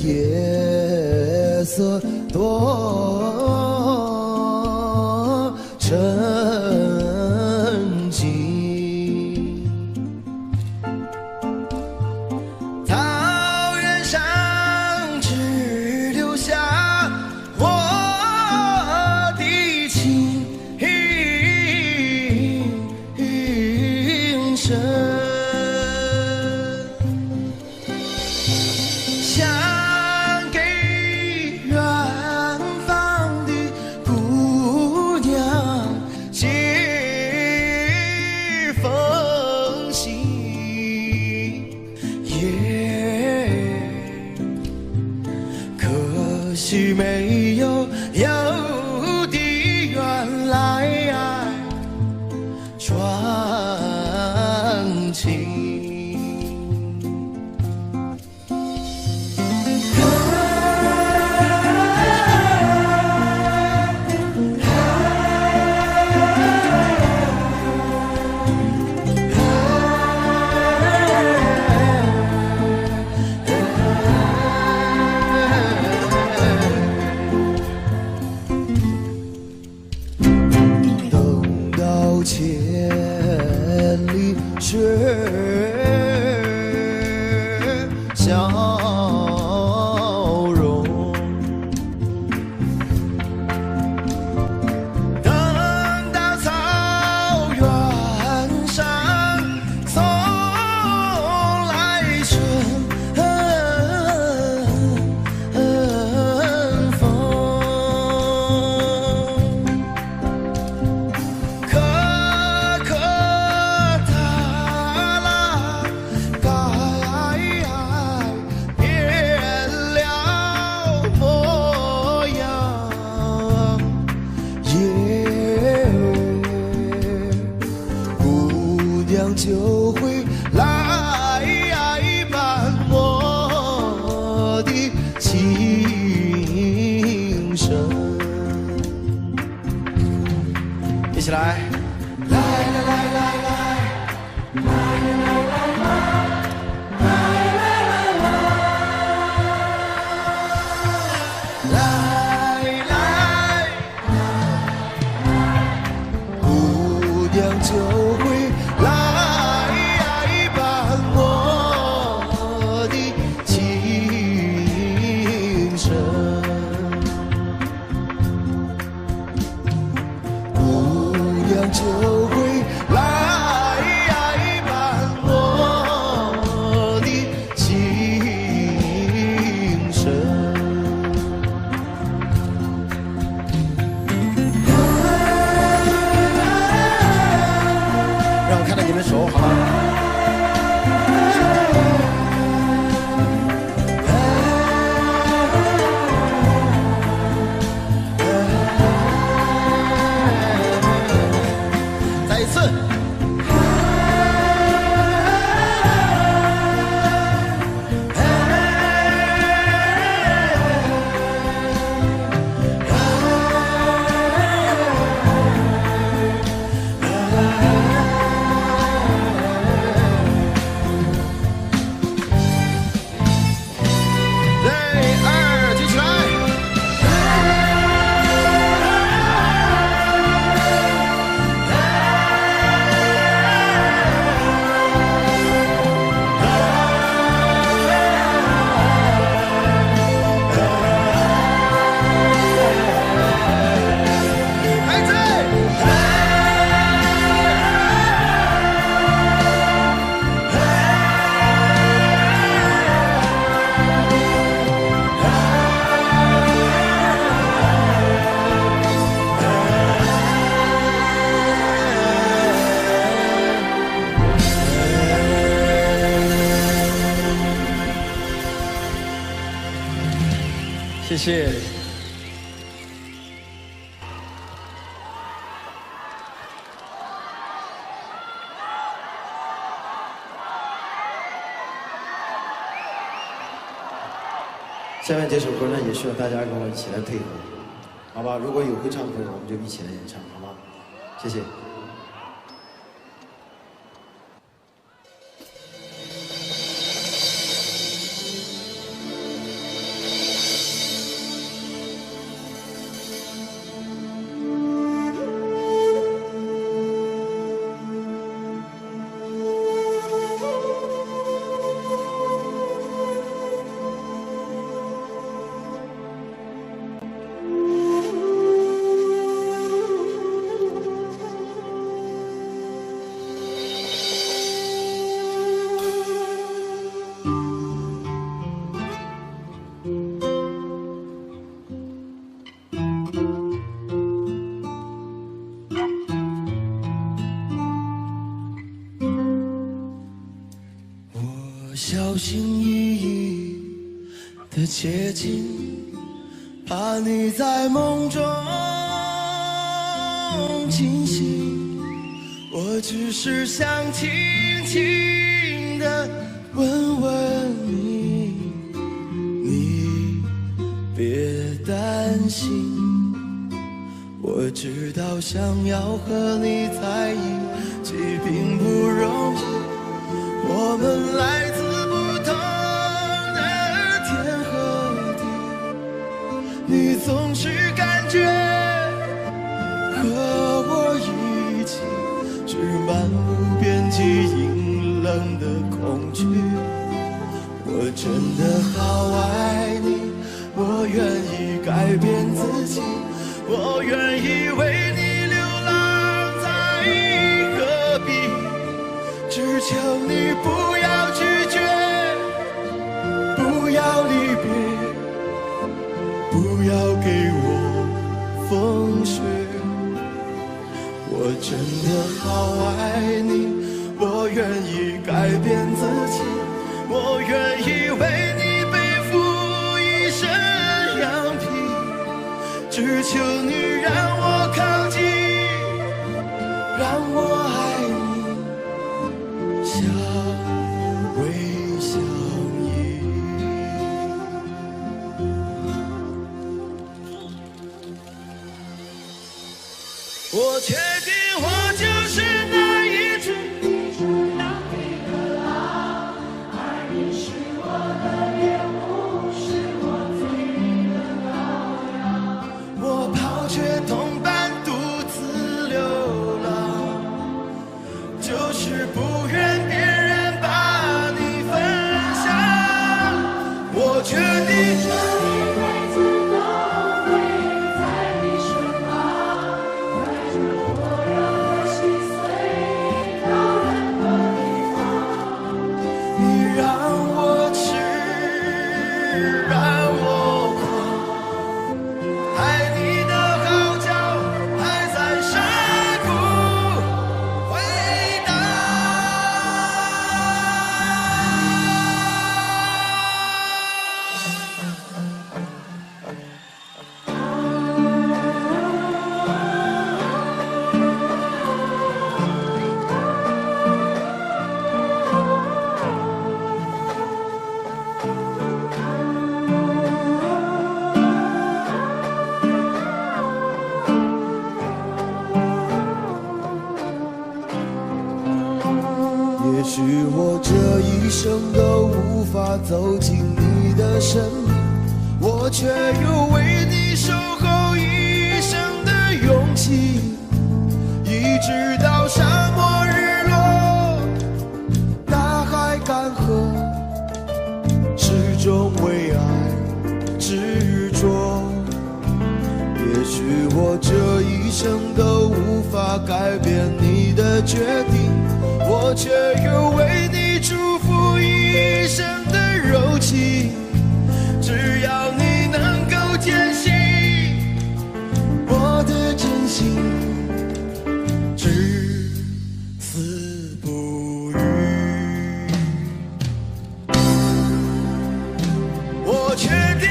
夜色多沉静，草原上只留下我的琴声。想给远方的姑娘写封信，可惜没有的原来传情。千里雪笑容，等到草原上送来春风。就会来伴我的琴声，一起来，来来来来来，来来来来来，来来来来，来来，姑娘就会来。就会来伴我油，好吧？再一次。谢谢。下面这首歌呢，也需要大家跟我一起来配合，好吧？如果有会唱的朋友，我们就一起来演唱，好吗？谢谢。小心翼翼地接近，怕你在梦中惊醒。我只是想轻轻地问问你，你别担心。我知道想要和你在一起并不容易，我们来自你总是感觉和我一起是漫无边际阴冷的恐惧。我真的好爱你，我愿意改变自己，我愿意为你流浪在戈壁，只求你不要拒绝，不要离别，不要给我风雪。我真的好爱你，我愿意改变自己，我愿意为你背负一身羊皮，只求你让我靠近，让我爱你，相偎相依。我确定我就是那一只狼狈的狼，而你是我的猎物，是我最的羔羊。我抛却同伴独自流浪，就是不愿别人把你分享。我决定。每次都会在你身旁，带着我。也许我这一生都无法走进你的生命，我却有为你守候一生的勇气，一直到沙漠日落，大海干涸，始终为爱执着。也许我这一生都无法改变你的决定，我却有为你祝福一生的柔情。只要你能够坚信我的真心，至死不渝。我确定。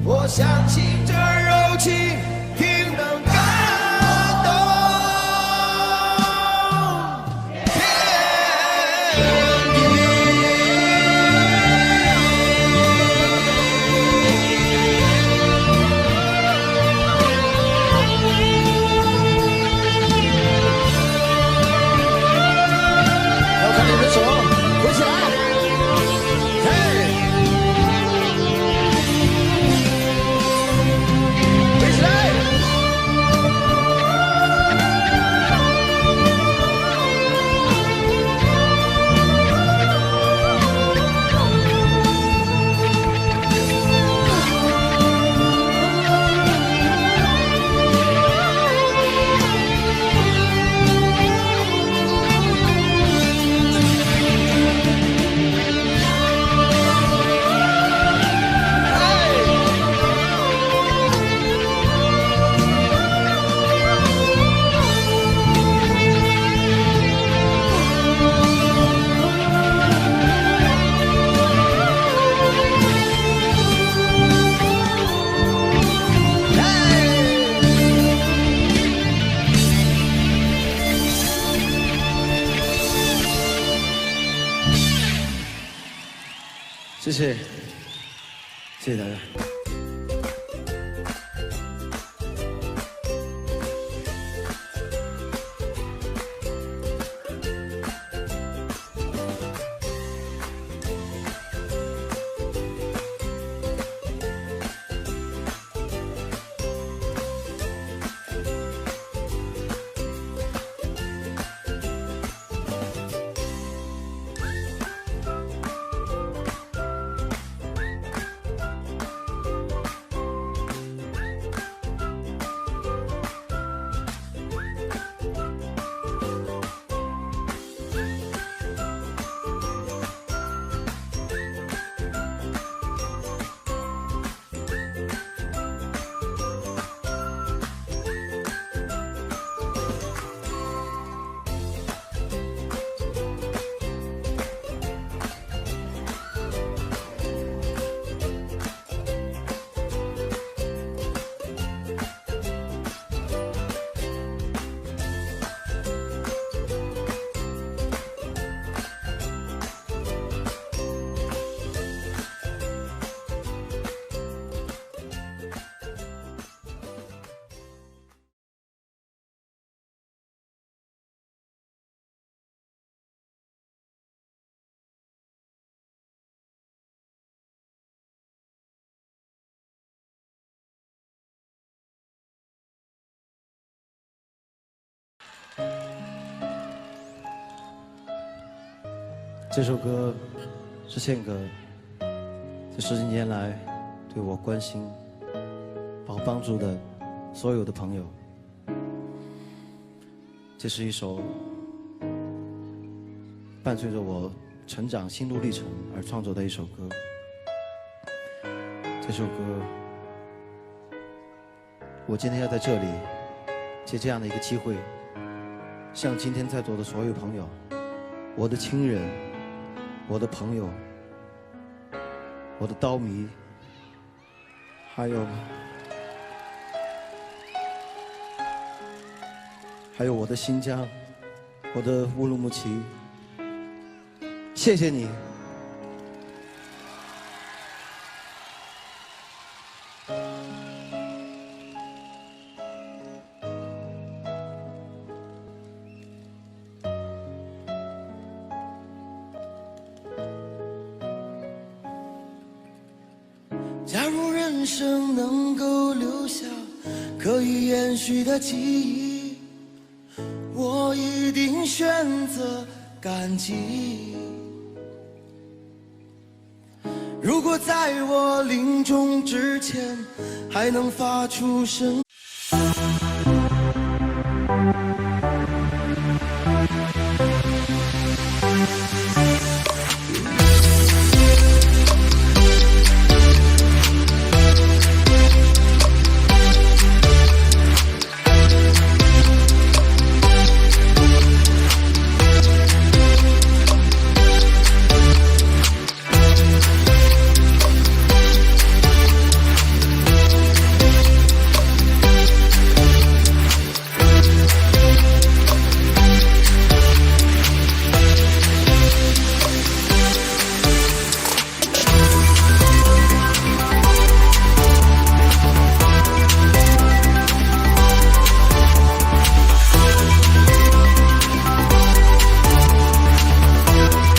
我相信这柔情定能感动天地。要看你的手挥起来。谢谢，谢谢大家。这首歌是献给这10几年来对我关心、把我帮助的所有的朋友。这是一首伴随着我成长心路历程而创作的一首歌。这首歌，我今天要在这里借这样的一个机会，向今天在座的所有朋友，我的亲人，我的朋友，我的刀迷，还有我的新疆，我的乌鲁木齐，谢谢你。假如人生能够留下可以延续的记忆，我一定选择感激。如果在我临终之前还能发出声